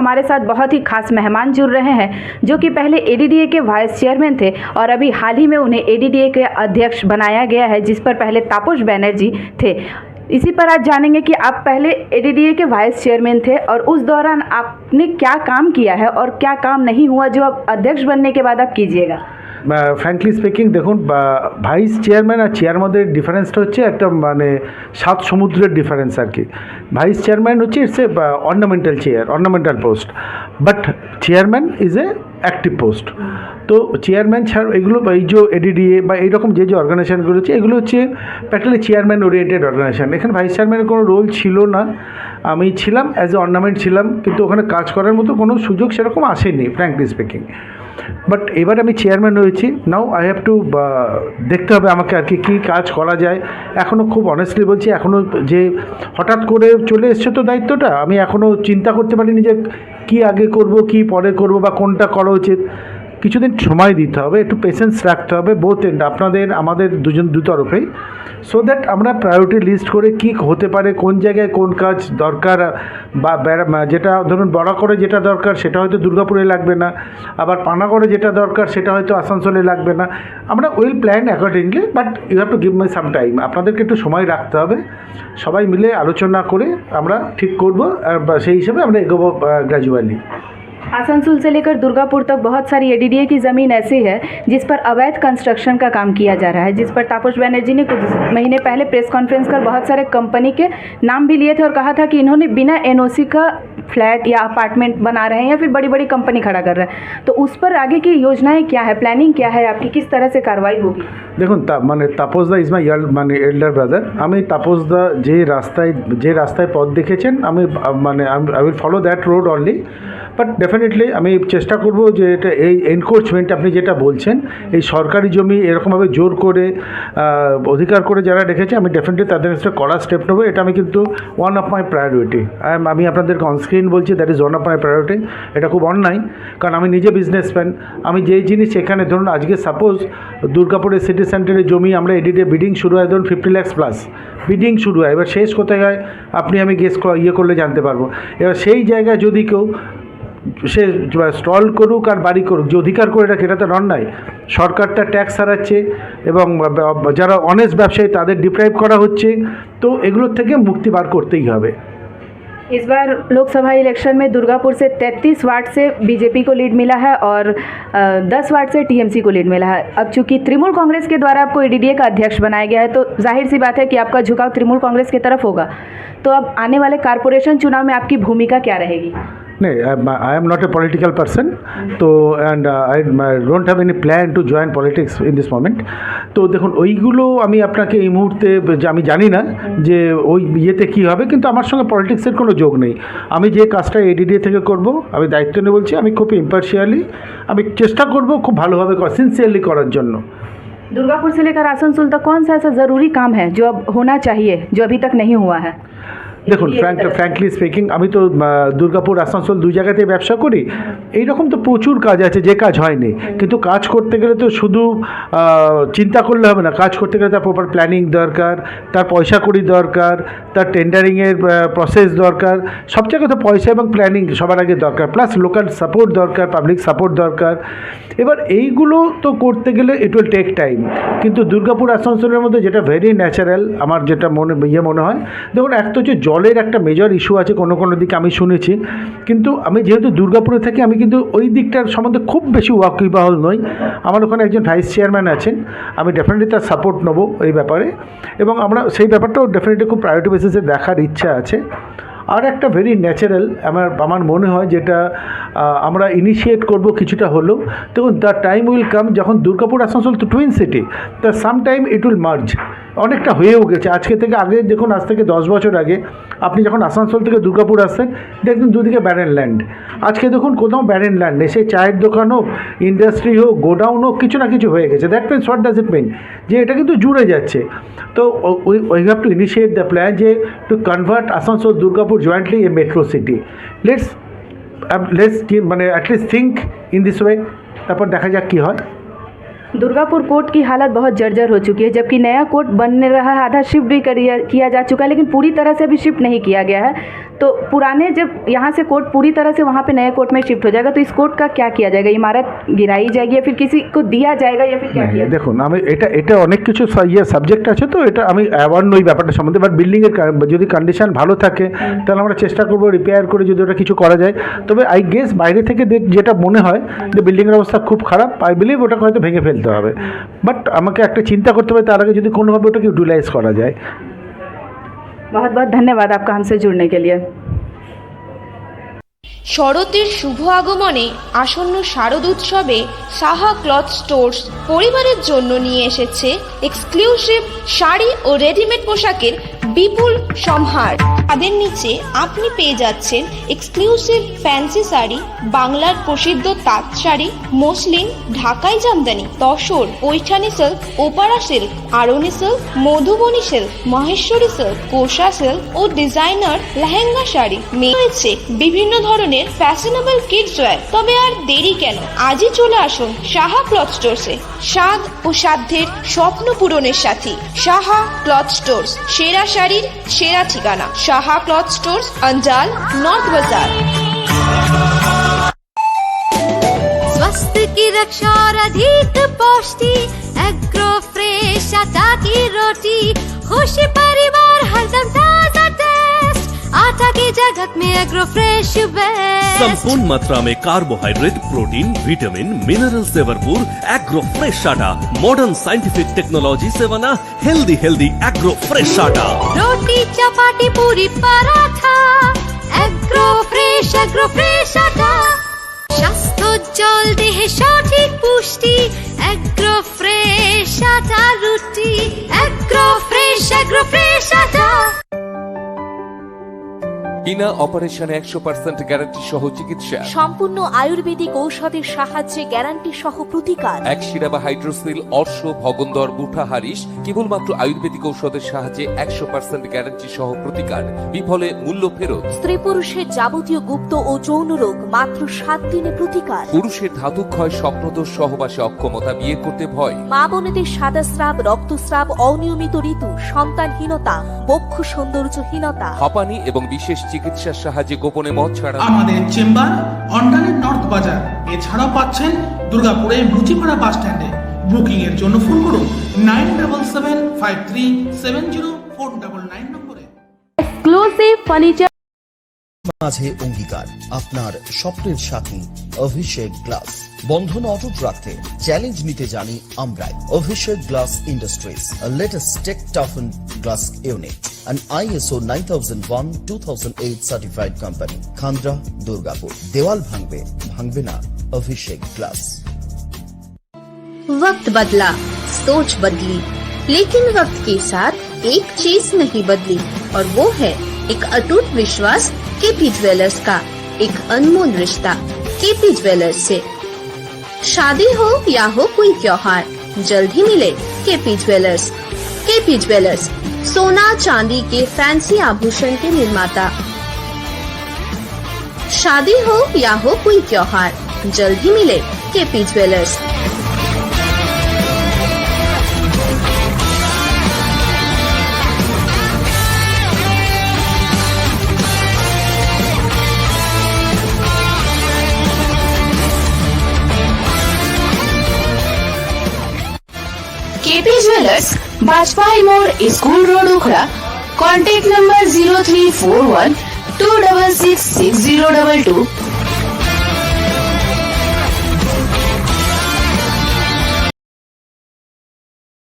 हमारे साथ बहुत ही खास मेहमान जुड़ रहे हैं जो कि पहले एडीडीए के वाइस चेयरमैन थे और अभी हाल ही में उन्हें एडीडीए के अध्यक्ष बनाया गया है, जिस पर पहले तापस बनर्जी थे। इसी पर आज जानेंगे कि आप पहले एडीडीए के वाइस चेयरमैन थे और उस दौरान आपने क्या काम किया है और क्या काम नहीं हुआ जो अब अध्यक्ष बनने के बाद आप कीजिएगा। ফ্র্যাঙ্কলি স্পিকিং দেখুন, ভাইস চেয়ারম্যান আর চেয়ার মধ্যে ডিফারেন্সটা হচ্ছে একটা মানে 7 সমুদ্রের ডিফারেন্স আর কি। ভাইস চেয়ারম্যান হচ্ছে it's a ornamental chair, ornamental post, but chairman is a active post. তো চেয়ারম্যান ছাড়া এগুলো এই যে এডিডিএ বা এইরকম যে অর্গানাইজেশনগুলো হচ্ছে এগুলো হচ্ছে প্র্যাকটিক্যালি চেয়ারম্যান ওরিয়েন্টেড অর্গানাইজেশন। এখানে ভাইস চেয়ারম্যানের কোনো রোল ছিল না, আমি ছিলাম অ্যাজ এ অর্নামেন্ট ছিলাম, কিন্তু ওখানে কাজ করার মতো কোনো সুযোগ সেরকম আসেনি ফ্র্যাঙ্কলি স্পিকিং। বাট এবার আমি চেয়ারম্যান হয়েছি, নাও আই হ্যাভ টু দেখতে হবে আমাকে আর কি কী কাজ করা যায়। এখনও খুব অনেস্টলি বলছি, এখনও যে হঠাৎ করে চলে এসছে তো দায়িত্বটা, আমি এখনও চিন্তা করতে পারিনি যে কী আগে করব কী পরে করব বা কোনটা করা উচিত। কিছুদিন সময় দিতে হবে, একটু পেশেন্স রাখতে হবে বোথ এন্ড, আপনাদের আমাদের দু তরফেই, সো দ্যাট আমরা প্রায়োরিটি লিস্ট করে কী হতে পারে, কোন জায়গায় কোন কাজ দরকার, বা যেটা ধরুন বড়া করে যেটা দরকার সেটা হয়তো দুর্গাপুরে লাগবে না, আবার পানাগড়ে যেটা দরকার সেটা হয়তো আসানসোলে লাগবে না। আমরা will plan accordingly, but you have to give my some time. আপনাদেরকে একটু সময় রাখতে হবে, সবাই মিলে আলোচনা করে আমরা ঠিক করব, আর সেই হিসেবে আমরা এগোবো গ্র্যাজুয়ালি। आसनसोल से लेकर दुर्गापुर तक बहुत सारी एडीडीए की ज़मीन ऐसी है जिस पर अवैध कंस्ट्रक्शन का काम किया जा रहा है, जिस पर तापस बनर्जी ने कुछ महीने पहले प्रेस कॉन्फ्रेंस कर बहुत सारे कंपनी के नाम भी लिए थे और कहा था कि इन्होंने बिना एनओसी का फ्लैट या अपार्टमेंट बना रहे हैं या फिर बड़ी बड़ी कंपनी खड़ा कर रहे हैं। तो उस पर आगे की योजनाएं क्या है, प्लानिंग क्या है आपकी, किस तरह से कार्रवाई होगी? দেখুন, মানে তাপসদা ইজ মাই মানে এল্ডার ব্রাদার। আমি তাপসদা যে রাস্তায় পথ দেখেছেন, আমি মানে I will follow that road only. But definitely আমি চেষ্টা করব যে এটা এই এনক্রোচমেন্ট আপনি যেটা বলছেন, এই সরকারি জমি এরকমভাবে জোর করে অধিকার করে যারা রেখেছে, আমি ডেফিনেটলি তাদের কাছে কড়া স্টেপ নেবো। এটা আমি কিন্তু ওয়ান অফ মাই প্রায়োরিটি। আমি আপনাদেরকে অনস্ক্রিন বলছি, that is one of my priority. এটা খুব অন্যায়, কারণ আমি নিজে বিজনেসম্যান। আমি যেই জিনিস এখানে ধরুন আজকে সাপোজ দুর্গাপুরের সিটি সেন্টারের জমি আমরা এডিটে বিডিং শুরু হয়, ধরুন 50 লাখ প্লাস বিডিং শুরু হয়। এবার শেষ কোথায় হয় আপনি আমি গেস করলে জানতে পারবো। এবার সেই জায়গায় যদি কেউ সে স্টল করুক আর বাড়ি করুক, যে অধিকার করে রাখে, এটা তো অন্যায়। সরকারটা ট্যাক্স হারাচ্ছে এবং যারা অনেস্ট ব্যবসায়ী তাদের ডিপ্রাইভ করা হচ্ছে। তো এগুলোর থেকে মুক্তি বার করতেই হবে। इस बार लोकसभा इलेक्शन में दुर्गापुर से 33 वार्ड से बीजेपी को लीड मिला है और 10 वार्ड से टीएमसी को लीड मिला है। अब चूंकि तृणमूल कांग्रेस के द्वारा आपको एडीडीए का अध्यक्ष बनाया गया है, तो जाहिर सी बात है कि आपका झुकाव तृणमूल कांग्रेस की तरफ होगा। तो अब आने वाले कारपोरेशन चुनाव में आपकी भूमिका क्या रहेगी? नहीं, I am not a political person, তো and I don't have any plan to join politics in this moment. তো দেখুন, ওইগুলো আমি আপনাকে এই মুহূর্তে আমি জানি না যে ওই ইয়েতে কী হবে, কিন্তু আমার সঙ্গে পলিটিক্সের কোনো যোগ নেই। আমি যে কাজটা এডিডিএ থেকে করব, আমি দায়িত্ব নিয়ে বলছি, আমি খুব ইম্পার্শিয়ালি আমি চেষ্টা করব খুব ভালোভাবে সিনসিয়ারলি করার জন্য। दुर्गापुर से लेकर आसनसोल तक कौन सा ऐसा ज़रूरी काम है जो अब होना चाहिए, जो अभी तक नहीं हुआ है? দেখুন, ফ্র্যাঙ্কলি স্পিকিং, আমি তো দুর্গাপুর আসানসোল দুই জায়গাতেই ব্যবসা করি। এইরকম তো প্রচুর কাজ আছে যে কাজ হয়নি, কিন্তু কাজ করতে গেলে তো শুধু চিন্তা করলে হবে না। কাজ করতে গেলে তার প্রপার প্ল্যানিং দরকার, তার পয়সা কড়ি দরকার, তার টেন্ডারিংয়ের প্রসেস দরকার। সব জায়গায় তো পয়সা এবং প্ল্যানিং সবার আগে দরকার, প্লাস লোকাল সাপোর্ট দরকার, পাবলিক সাপোর্ট দরকার। এবার এইগুলো তো করতে গেলে ইট উইল টেক টাইম। কিন্তু দুর্গাপুর আসানসোলের মধ্যে যেটা ভেরি ন্যাচারাল, আমার যেটা মনে হয়, দেখুন, এক তো হচ্ছে জলের একটা মেজর ইস্যু আছে কোনো দিকে আমি শুনেছি, কিন্তু আমি যেহেতু দুর্গাপুরে থাকি, আমি কিন্তু ওই দিকটার সম্বন্ধে খুব বেশি ওয়াকিবহাল নই। আমার ওখানে একজন ভাইস চেয়ারম্যান আছেন, আমি ডেফিনেটলি তার সাপোর্ট নেবো এই ব্যাপারে, এবং আমরা সেই ব্যাপারটাও ডেফিনেটলি খুব প্রায়োরিটি বেসিসে দেখার ইচ্ছা আছে। আর একটা ভেরি ন্যাচারাল আমার মনে হয় যেটা আমরা ইনিশিয়েট করব কিছুটা হলেও, দেখুন, দ্য টাইম উইল কাম যখন দুর্গাপুর আসানসোল তো twin city, the some time it will merge. অনেকটা হয়েও গেছে আজকে থেকে, আগে দেখুন আজ থেকে 10 বছর আগে আপনি যখন আসানসোল থেকে দুর্গাপুর আসতেন, দেখবেন দুদিকে ব্যারেন ল্যান্ড। আজকে দেখুন কোথাও ব্যারেন ল্যান্ড নেই, সে চায়ের দোকান হোক, ইন্ডাস্ট্রি হোক, গোডাউন হোক, কিছু না কিছু হয়ে গেছে। That means what does it mean, যে এটা কিন্তু জুড়ে যাচ্ছে। তো we have to initiate the plan যে to convert Asansol Durgapur jointly a metro city. Let's মানে at least think in this way, তারপর দেখা যাক কী হয়। दुर्गापुर कोर्ट की हालत बहुत जर्जर हो चुकी है, जबकि नया कोर्ट बन रहा है, आधा शिफ्ट भी किया जा चुका है, लेकिन पूरी तरह से अभी शिफ्ट नहीं किया गया है। तो पुराने जब यहाँ से कोर्ट पूरी तरह से वहाँ पे नए कोर्ट में शिफ्ट हो जाएगा तो इस कोर्ट का क्या किया जाएगा? इमारत गिराई जाएगी या फिर किसी को दिया जाएगा या फिर क्या किया जाएगा? দেখুন আমি এটা অনেক কিছু ইয়ে সাবজেক্ট আছে, তো এটা আমি অ্যাওয়ার নই ব্যাপারটা সম্বন্ধে। বাট বিল্ডিংয়ের যদি কন্ডিশন ভালো থাকে তাহলে আমরা চেষ্টা করবো রিপেয়ার করে যদি ওটা কিছু করা যায়। তবে আই গেস বাইরে থেকে যেটা মনে হয় যে বিল্ডিংয়ের অবস্থা খুব খারাপ, আই বিলিভ ওটাকে হয়তো ভেঙে ফেলতে হবে। বাট আমাকে একটা চিন্তা করতে হবে তার আগে যদি কোনোভাবে ওটাকে ইউটিলাইজ করা যায়। बहुत बहुत धन्यवाद आपका हमसे जुड़ने के लिए। শরতের শুভ আগমনে আসন্ন শারদ উৎসবে সাহা ক্লথ স্টোর্স পরিবারের জন্য নিয়ে এসেছে এক্সক্লুসিভ শাড়ি ও রেডিমেড পোশাকের বিপুল সম্ভার। তাদের নিচে আপনি পেয়ে যাচ্ছেন এক্সক্লুসিভ ফ্যান্সি শাড়ি, বাংলার প্রসিদ্ধ তাঁত শাড়ি, মসলিন, ঢাকাই জামদানি, তসর, পৈঠানি সিল্ক, ওপারা silk, Arni silk, Madhubani silk, Maheshwari silk, Kosa silk ও ডিজাইনার লেহেঙ্গা শাড়ি। রয়েছে বিভিন্ন ধরনের ফ্যাশনেবল কিডস ওয়্যার। তবে আর দেরি কেন, আজই চলে আসুন সাহা ক্লথ স্টোরসে। স্বাদ ও সাধ্যের স্বপ্ন পূরণের সাথী সাহা ক্লথ স্টোরস, সেরা শাড়ির সেরা ঠিকানা। সাহা ক্লথ স্টোরস, अंजाल, नॉर्थ बाजार। स्वास्थ्य की रक्षा और अधिक पौष्टि, एग्रो फ्रेश आटा की रोटी, खुशी परिवार हरदम ताजा टेस्ट, आटा की जगत में एग्रो फ्रेश बेस्ट। संपूर्ण मात्रा में कार्बोहाइड्रेट, प्रोटीन, विटामिन, मिनरल से भरपूर एग्रो फ्रेश आटा मॉडर्न साइंटिफिक टेक्नोलॉजी से बना हेल्दी एग्रो फ्रेश आटा। रोटी चपाटी पूरी पराठा, एग्रो फ्रेश आटा। স্বাস্থ্য উজ্জ্বল দেহে সঠিক পুষ্টি, এগ্রো ফ্রেশ আটা রুটি, এগ্রো ফ্রেশ আটা। বিনা অপারেশনে 100% গ্যারান্টি সহ চিকিৎসা, সম্পূর্ণ আয়ুর্বেদিক ঔষধের সাহায্যে গ্যারান্টি সহ প্রতিকার। এক শিরা বা হাইড্রোসিল, অর্শ, ভগন্দর, বুঠা, হারিস কেবলমাত্র আয়ুর্বেদিক ঔষধের সাহায্যে 100% গ্যারান্টি সহ প্রতিকার, বিফলে মূল্য ফেরত। স্ত্রী পুরুষের যাবতীয় গুপ্ত ও যৌন রোগ মাত্র 7 দিনে প্রতিকার। পুরুষের ধাতুক্ষয়, স্বপ্নদোষ, সহবাসে অক্ষমতা, বিয়ে করতে ভয়, মা বোনেদের সাদাস্রাব, রক্তস্রাব, অনিয়মিত ঋতু, সন্তানহীনতা, বক্ষ সৌন্দর্যহীনতা, হাঁপানি এবং বিশেষ চিকিৎসার সাহায্যে গোপনে মদ ছাড়া। আমাদের চেম্বার অন্ডালের নর্থ বাজার, এছাড়াও পাচ্ছেন দুর্গাপুরে মুচিপাড়া বাস স্ট্যান্ডে। বুকিং এর জন্য ফোন করুন 9775370499 নম্বরে। एक्सक्लूसिव फर्नीचर মাঝে অঙ্গীকার আপনার স্বপ্নের সাথী অভিষেক গ্লাস। বন্ধন অটুট রাখতে চ্যালেঞ্জ নিতে জানি আমরাই। Abhishek glass industries, latest tech টাফেন glass unit, an ISO 9001-2008 certified company, Khandra, Durgapur. দেওয়াল ভাঙবে না অভিষেক গ্লাস। वक्त बदला, सोच बदली, लेकिन वक्त के साथ एक चीज नहीं बदली, और वो है एक अटूट विश्वास केपी ज्वेलर्स का। एक अनमोल रिश्ता केपी ज्वेलर्स से। शादी हो या हो कोई त्योहार, जल्द ही मिले केपी ज्वेलर्स। केपी ज्वेलर्स, सोना चांदी के फैंसी आभूषण के निर्माता। शादी हो या हो कोई त्योहार, जल्द ही मिले KP jewellers. KP jewellers, Bajpai मोड़, school road, Ukhra. Contact number 0341 266 6022।